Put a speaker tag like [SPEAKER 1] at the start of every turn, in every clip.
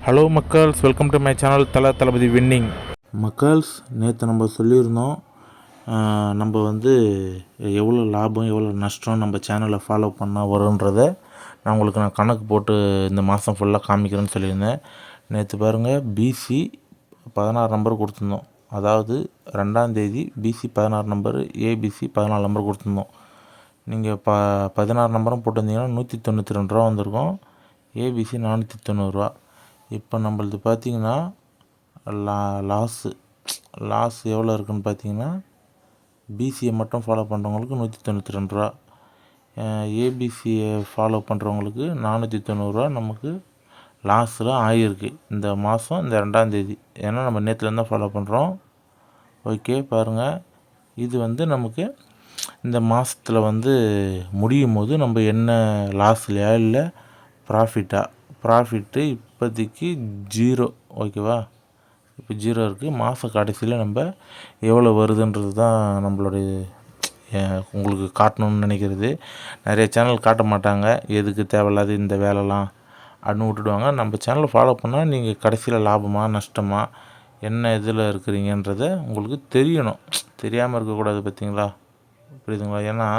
[SPEAKER 1] Hello மக்கள்ஸ், welcome to my channel Thalapathy winning. மக்கள்ஸ், நேற்று நம்ம சொல்லியிருந்தோம் நம்ம எவ்வளோ லாபம் எவ்வளோ நஷ்டம் நம்ம சேனலை ஃபாலோ பண்ணால் வரும்ன்றதை நான் கணக்கு போட்டு இந்த மாதம் ஃபுல்லாக காமிக்கிறேன்னு சொல்லியிருந்தேன். நேற்று பாருங்கள், பிசி 16 நம்பர் கொடுத்துருந்தோம். அதாவது 2ஆம் தேதி பிசி 16 நம்பர், ஏபிசி 14 நம்பர் கொடுத்துருந்தோம். நீங்கள் 16 நம்பரும் போட்டிருந்தீங்கன்னா 192 ரூபா வந்திருக்கும். ஏபிசி 490 ரூபா. இப்போ நம்மளது பார்த்திங்கன்னா லாஸ் எவ்வளோ இருக்குதுன்னு பார்த்தீங்கன்னா, பிசியை மட்டும் ஃபாலோ பண்ணுறவங்களுக்கு 192 ரூபா, ஏபிசியை ஃபாலோ பண்ணுறவங்களுக்கு 490 ரூபா நமக்கு லாஸில் ஆகியிருக்கு இந்த மாதம், இந்த 2ஆம் தேதி. ஏன்னா நம்ம நேற்றுலேருந்து தான் ஃபாலோ பண்ணுறோம். ஓகே, பாருங்கள், இது நமக்கு இந்த மாதத்தில் முடியும் போது நம்ம என்ன லாஸ்லையா இல்லை ப்ராஃபிட்டு இப்போதைக்கு 0. ஓகேவா? இப்போ 0 இருக்குது. மாத கடைசியில் நம்ம எவ்வளோ வருதுன்றது தான் நம்மளுடைய உங்களுக்கு காட்டணும்னு நினைக்கிறது. நிறைய சேனல் காட்ட மாட்டாங்க, எதுக்கு தேவையில்லாத இந்த வேலைலாம் அப்படின்னு விட்டுடுவாங்க. நம்ம சேனலை ஃபாலோ பண்ணால் நீங்கள் கடைசியில் லாபமாக நஷ்டமாக என்ன இதில் இருக்கிறீங்கன்றதை உங்களுக்கு தெரியணும். தெரியாமல் இருக்கக்கூடாது, பார்த்தீங்களா? புரியுதுங்களா? ஏன்னா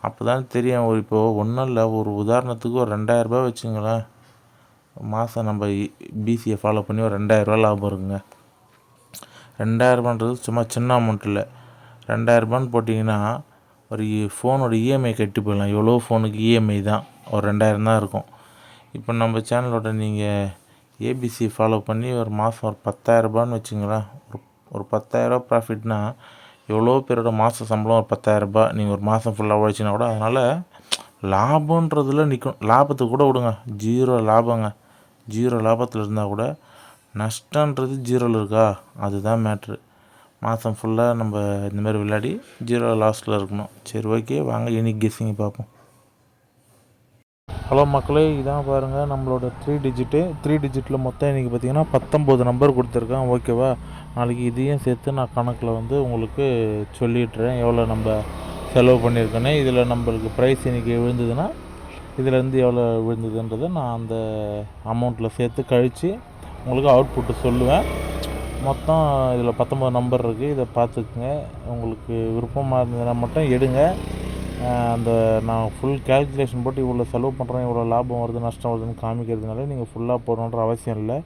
[SPEAKER 1] அப்போ தான் தெரியும். இப்போது ஒன்றும் இல்லை, ஒரு உதாரணத்துக்கு ஒரு 2000 வச்சுங்களேன். மாதம் நம்ம பிசியை ஃபாலோ பண்ணி ஒரு 2000 லாபம் இருக்குங்க. 2000 சும்மா சின்ன அமௌண்ட் இல்லை. 2000 போட்டிங்கன்னா ஒரு ஃபோனோட இஎம்ஐ கட்டி போயிடலாம். எவ்வளோ ஃபோனுக்கு இஎம்ஐ தான் ஒரு 2000 தான் இருக்கும். இப்போ நம்ம சேனலோட நீங்கள் ஏபிசி ஃபாலோ பண்ணி ஒரு மாதம் ஒரு 10,000 வச்சுங்களேன். ஒரு 10,000 ப்ராஃபிட்னா எவ்வளோ பேரோட மாத சம்பளம் ஒரு 10,000. நீங்கள் ஒரு மாதம் ஃபுல்லாக உழைச்சினா கூட அதனால் லாபன்றதில் நிற்கும். லாபத்தை கூட விடுங்க, 0 லாபங்க. 0 லாபத்தில் இருந்தால் கூட நஷ்டன்றது 0ல் இருக்கா, அதுதான் மேட்ரு. மாதம் ஃபுல்லாக நம்ம இந்தமாதிரி விளையாடி 0 லாஸில் இருக்கணும். சரி, ஓகே, வாங்க யூனிக் கெஸ்ஸிங் பார்ப்போம். ஹலோ மக்களே, இதான் பாருங்கள் நம்மளோட 3 டிஜிட்டில் மொத்தம் இன்றைக்கி பார்த்திங்கன்னா 19 நம்பர் கொடுத்துருக்கேன். ஓகேவா? நாளைக்கு இதையும் சேர்த்து நான் கணக்கில் உங்களுக்கு சொல்லிடுறேன் எவ்வளோ நம்ம செலவு பண்ணியிருக்கேன்னு. இதில் நம்மளுக்கு ப்ரைஸ் இன்றைக்கி விழுந்ததுன்னா இதிலேருந்து எவ்வளோ விழுந்ததுன்றதை நான் அந்த அமௌண்ட்டில் சேர்த்து கழித்து உங்களுக்கு அவுட்புட்டு சொல்லுவேன். மொத்தம் இதில் 19 நம்பர் இருக்குது. இதை பார்த்துக்குங்க. உங்களுக்கு விருப்பமாக இருந்ததுன்னா மட்டும் எடுங்க. அந்த நான் ஃபுல் கேல்குலேஷன் போட்டு இவ்வளோ செலவு பண்ணுறேன், இவ்வளோ லாபம் வருது நஷ்டம் வருதுன்னு காமிக்கிறதுனால நீங்கள் ஃபுல்லாக போடணுன்ற அவசியம் இல்லை.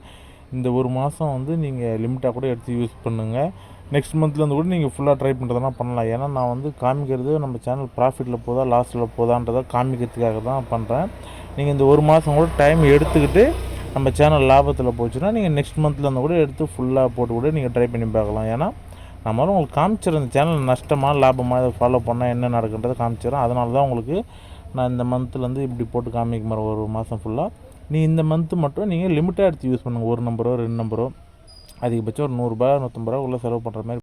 [SPEAKER 1] இந்த ஒரு மாதம் நீங்கள் லிமிட்டாக கூட எடுத்து யூஸ் பண்ணுங்கள். நெக்ஸ்ட் மந்த்லேருந்து கூட நீங்கள் ஃபுல்லாக ட்ரை பண்ணுறதுனா பண்ணலாம். ஏன்னா நான் காமிக்கிறது நம்ம சேனல் ப்ராஃபிட்டில் போதா லாஸில் போதான்றதை காமிக்கிறதுக்காக தான் பண்ணுறேன். நீங்கள் இந்த ஒரு மாதம் கூட டைம் எடுத்துக்கிட்டு நம்ம சேனல் லாபத்தில் போச்சுன்னா நீங்கள் நெக்ஸ்ட் மந்த்லேருந்து கூட எடுத்து ஃபுல்லாக போட்டு கூட நீங்கள் ட்ரை பண்ணி பார்க்கலாம். ஏன்னா நம்மளும் உங்களுக்கு காமிச்சிடறேன் இந்த சேனல் நஷ்டமாக லாபமாக இதை ஃபாலோ பண்ணால் என்ன நடக்குன்றதை காமிச்சிடறேன். அதனால தான் உங்களுக்கு நான் இந்த மந்த்லேருந்து இப்படி போட்டு காமிக்க மாதிரி ஒரு மாதம் ஃபுல்லாக. இந்த மந்த்து மட்டும் நீங்கள் லிமிட்டாக எடுத்து யூஸ் பண்ணுங்கள். 1 நம்பரோ 2 நம்பரோ அதிகபட்சம் ஒரு 100 ரூபா 150 ரூபா உள்ள செலவு பண்ணுற மாதிரி